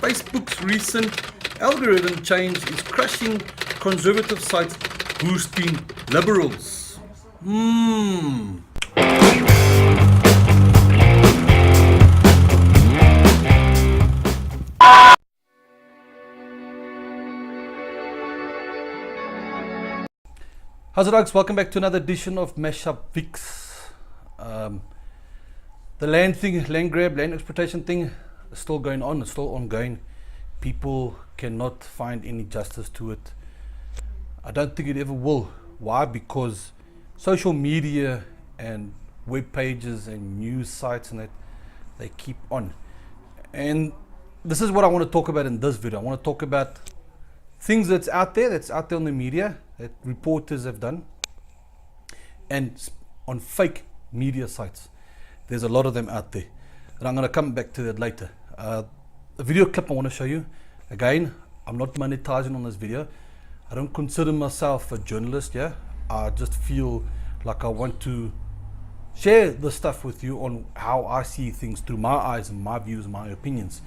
Facebook's recent algorithm change is crushing conservative sites, boosting liberals. How's it, dogs? Welcome back to another edition of Mashup Vix. The land thing, land grab, land exploitation thing is still going on, it's still ongoing. People cannot find any justice to it. I don't think it ever will. Why? Because social media and web pages and news sites and that, they keep on. And this is what I want to talk about in this video. I want to talk about things that's out there on the media that reporters have done, and on fake media sites. There's a lot of them out there, and I'm going to come back to that later. A video clip I want to show you. Again, I'm not monetizing on this video. I don't consider myself a journalist. I just feel like I want to share the stuff with you on how I see things through my eyes and my views and my opinions.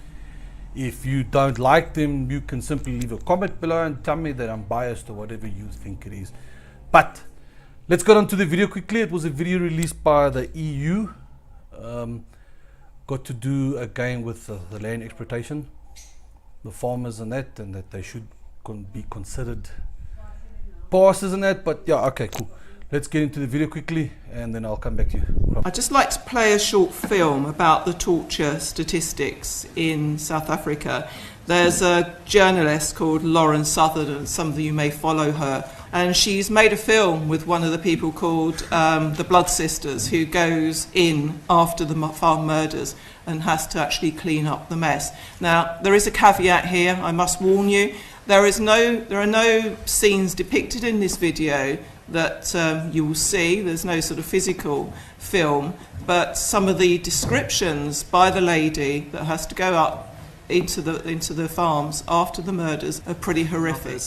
If you don't like them, you can simply leave a comment below and tell me that I'm biased or whatever you think it is. But let's get on to the video quickly. It was a video released by the EU. Got to do again with the land exploitation, the farmers and that they should be considered passes and that. But yeah, okay, cool. Let's get into the video quickly and then I'll come back to you. I'd just like to play a short film about the torture statistics in South Africa. There's a journalist called Lauren Southern, some of you may follow her, and she's made a film with one of the people called the Blood Sisters, who goes in after the farm murders and has to actually clean up the mess. Now, there is a caveat here, I must warn you. There are no scenes depicted in this video that you will see. There's no sort of physical film, but some of the descriptions by the lady that has to go up into the farms after the murders are pretty horrific.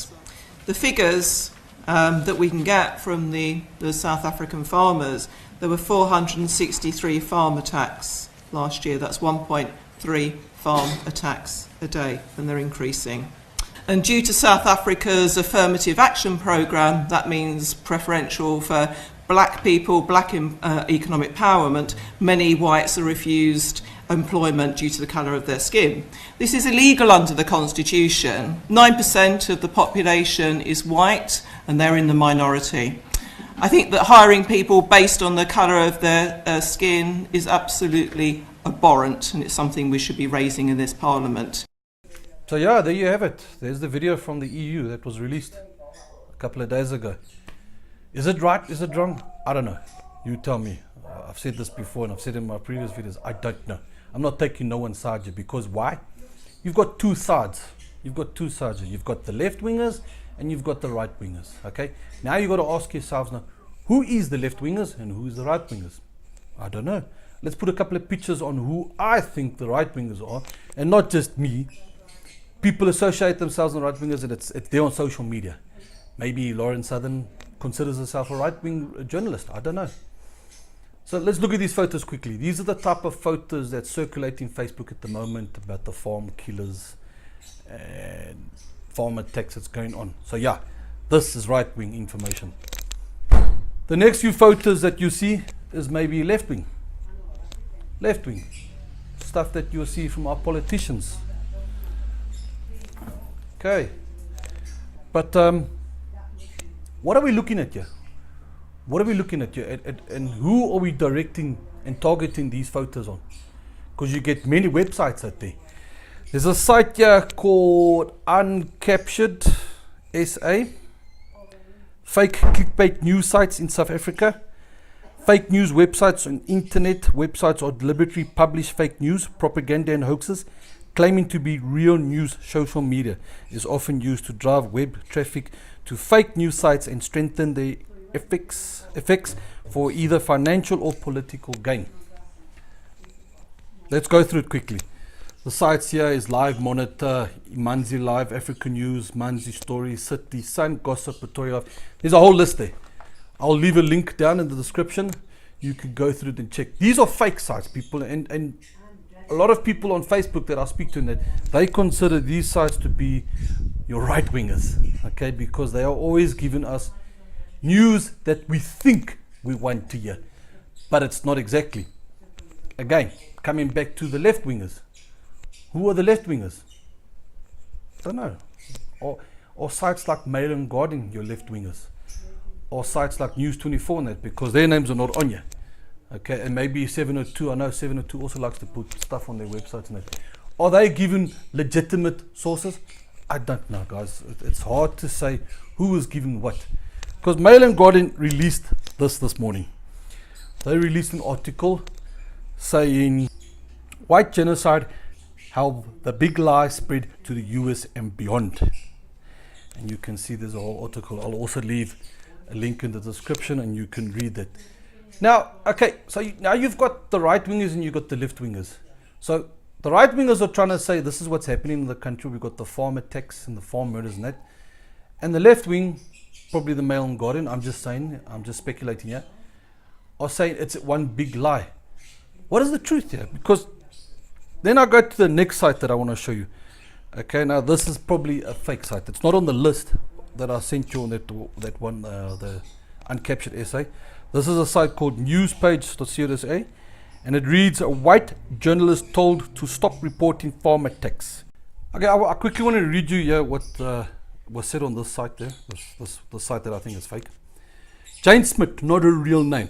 The figures that we can get from the South African farmers, there were 463 farm attacks last year. That's 1.3 farm attacks a day, and they're increasing. And due to South Africa's affirmative action programme, that means preferential for black people, black economic empowerment, many whites are refused employment due to the colour of their skin. This is illegal under the Constitution. 9% of the population is white and they're in the minority. I think that hiring people based on the colour of their skin is absolutely abhorrent, and it's something we should be raising in this Parliament. So yeah, there you have it. There's the video from the EU that was released a couple of days ago. Is it right? Is it wrong? I don't know. You tell me. I've said this before and I've said it in my previous videos. I don't know. I'm not taking no one's side here, because why? You've got two sides. You've got two sides here. You've got the left wingers and you've got the right wingers. Okay? Now you've got to ask yourselves now, who is the left wingers and who is the right wingers? I don't know. Let's put a couple of pictures on who I think the right wingers are, and not just me. People associate themselves with right-wingers, and it's there on social media. Maybe Lauren Southern considers herself a right-wing journalist. I don't know. So let's look at these photos quickly. These are the type of photos that circulate in Facebook at the moment about the farm killers and farm attacks that's going on. So yeah, this is right-wing information. The next few photos that you see is maybe left-wing. Left-wing. Stuff that you'll see from our politicians. Okay, but what are we looking at here? What are we looking at here? And who are we directing and targeting these photos on? Because you get many websites out there. There's a site here called Uncaptured SA. Fake clickbait news sites in South Africa. Fake news websites and internet websites are deliberately publish fake news, propaganda and hoaxes, claiming to be real news. Social media is often used to drive web traffic to fake news sites and strengthen the effects for either financial or political gain. Let's go through it quickly. The sites here is Live Monitor, Manzi Live, African News, Manzi Story, City, Sun, Gossip, Pretoria Live. There's a whole list there. I'll leave a link down in the description. You can go through it and check. These are fake sites, people, and a lot of people on Facebook that I speak to, that they consider these sites to be your right wingers, okay, because they are always giving us news that we think we want to hear, but it's not exactly. Again, coming back to the left wingers. Who are the left wingers? Don't know. Or sites like Mail and Guardian, your left wingers. Or sites like News 24 and that, because their names are not on you. Okay, and maybe 702, I know 702 also likes to put stuff on their websites and that. Are they given legitimate sources? I don't know, guys. It's hard to say who is given what. Because Mail and Guardian released this morning. They released an article saying white genocide, how the big lie spread to the US and beyond. And you can see there's a whole article. I'll also leave a link in the description and you can read that. Now, okay, so now you've got the right wingers and you've got the left wingers. So the right wingers are trying to say this is what's happening in the country. We've got the farm attacks and the farm murders and that. And the left wing, probably the Mail and Guardian, I'm just speculating here, are saying it's one big lie. What is the truth here? Because then I go to the next site that I want to show you. Okay, now this is probably a fake site. It's not on the list that I sent you on that one, the uncaptured essay. This is a site called newspage.co.za, and it reads, a white journalist told to stop reporting farm attacks. Okay, I quickly want to read you here what was said on this site there, the site that I think is fake. Jane Smith, not her real name,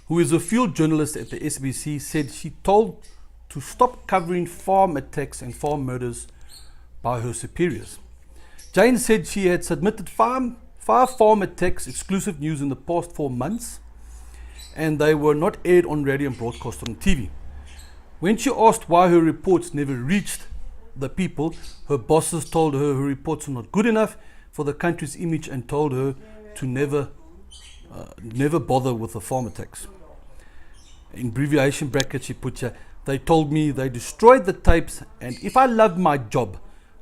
who is a field journalist at the SBC, said she told to stop covering farm attacks and farm murders by her superiors. Jane said she had submitted 5 farm attacks exclusive news in the past 4 months, and they were not aired on radio and broadcast on TV. When she asked why her reports never reached the people, her bosses told her reports are not good enough for the country's image and told her to never bother with the farm attacks. In abbreviation brackets, she put here, they told me they destroyed the tapes, and if I loved my job,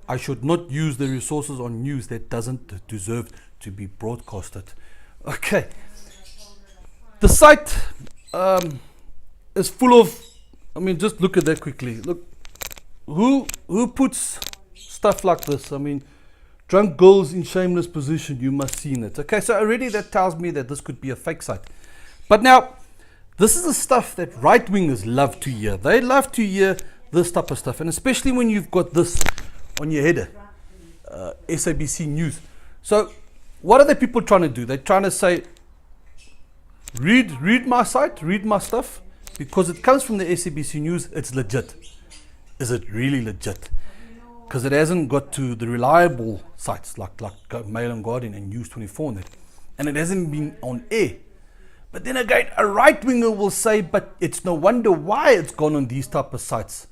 I should not use the resources on news that doesn't deserve to be broadcasted. Okay. The site is full of, I mean, just look at that quickly. Look, who puts stuff like this? I mean, drunk girls in shameless position, you must see it. Okay, so already that tells me that this could be a fake site. But now, this is the stuff that right-wingers love to hear. They love to hear this type of stuff, and especially when you've got this on your header, SABC News. So, what are the people trying to do? They're trying to say, read my site, read my stuff, because it comes from the SABC News, it's legit. Is it really legit? Because it hasn't got to the reliable sites like Mail and Guardian and News 24 and it hasn't been on air. But then again, a right-winger will say, but it's no wonder why it's gone on these type of sites,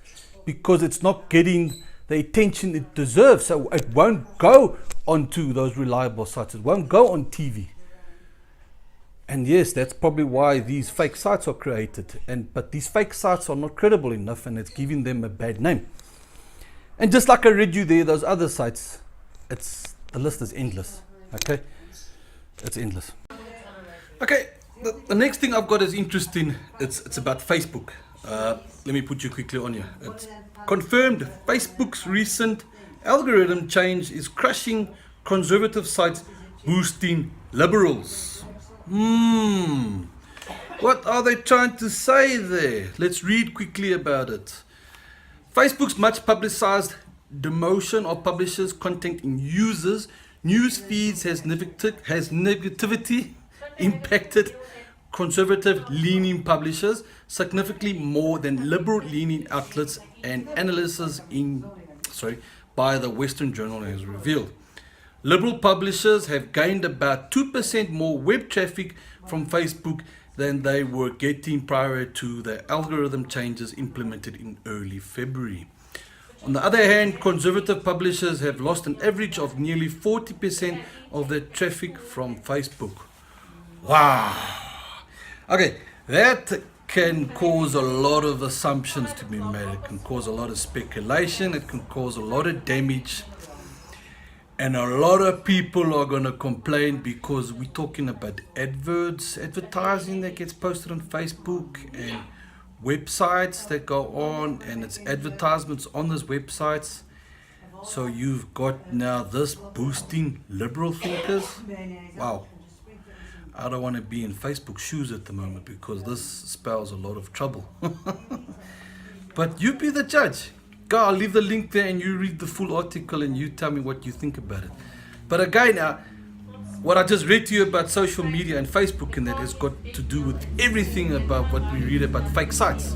because it's not getting the attention it deserves. So it won't go onto those reliable sites. It won't go on TV. And yes, that's probably why these fake sites are created. But these fake sites are not credible enough, and it's giving them a bad name. And just like I read you there, those other sites, the list is endless. Okay, it's endless. Okay, the next thing I've got is interesting. It's about Facebook. Let me put you quickly on here. It's confirmed Facebook's recent algorithm change is crushing conservative sites, boosting liberals. What are they trying to say there? Let's read quickly about it. Facebook's much publicized demotion of publishers' content in users' news feeds has negatively impacted conservative-leaning publishers significantly more than liberal-leaning outlets and analysis by the Western Journal has revealed. Liberal publishers have gained about 2% more web traffic from Facebook than they were getting prior to the algorithm changes implemented in early February. On the other hand, conservative publishers have lost an average of nearly 40% of their traffic from Facebook. Wow. Okay, that can cause a lot of assumptions to be made. It can cause a lot of speculation. It can cause a lot of damage. And a lot of people are going to complain because we're talking about advertising that gets posted on Facebook, and websites that go on, and it's advertisements on those websites. So you've got now this boosting liberal thinkers. Wow. I don't want to be in Facebook shoes at the moment because this spells a lot of trouble. But you be the judge. Go, I'll leave the link there and you read the full article and you tell me what you think about it. But again, what I just read to you about social media and Facebook and that has got to do with everything about what we read about fake sites.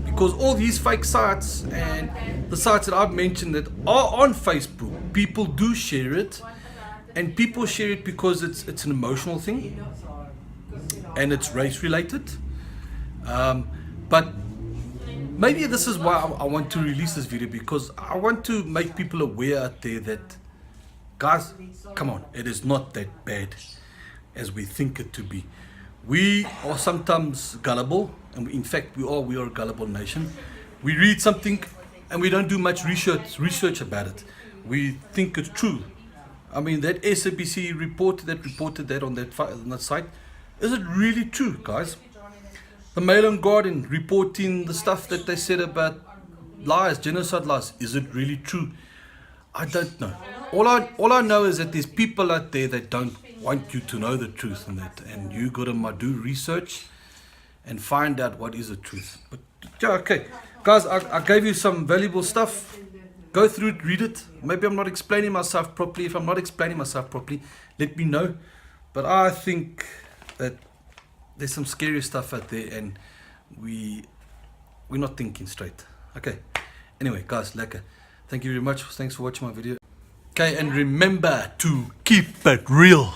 Because all these fake sites and the sites that I've mentioned that are on Facebook, people do share it. And people share it because it's an emotional thing. And it's race related. But maybe this is why I want to release this video, because I want to make people aware out there that, guys, come on, it is not that bad as we think it to be. We are sometimes gullible, and in fact we are a gullible nation. We read something and we don't do much research about it. We think it's true. I mean, that SABC report that reported that on that site, is it really true, guys? The Mail and Guardian reporting the stuff that they said about lies, genocide lies, is it really true? I don't know. All I know is that there's people out there that don't want you to know the truth, and you got to do research and find out what is the truth. But yeah, okay, guys, I gave you some valuable stuff. Go through it, read it. Maybe I'm not explaining myself properly. If I'm not explaining myself properly, let me know. But I think that there's some scary stuff out there, and we're not thinking straight. Okay. Anyway, guys, lekker. Thank you very much. Thanks for watching my video. Okay, and remember to keep it real.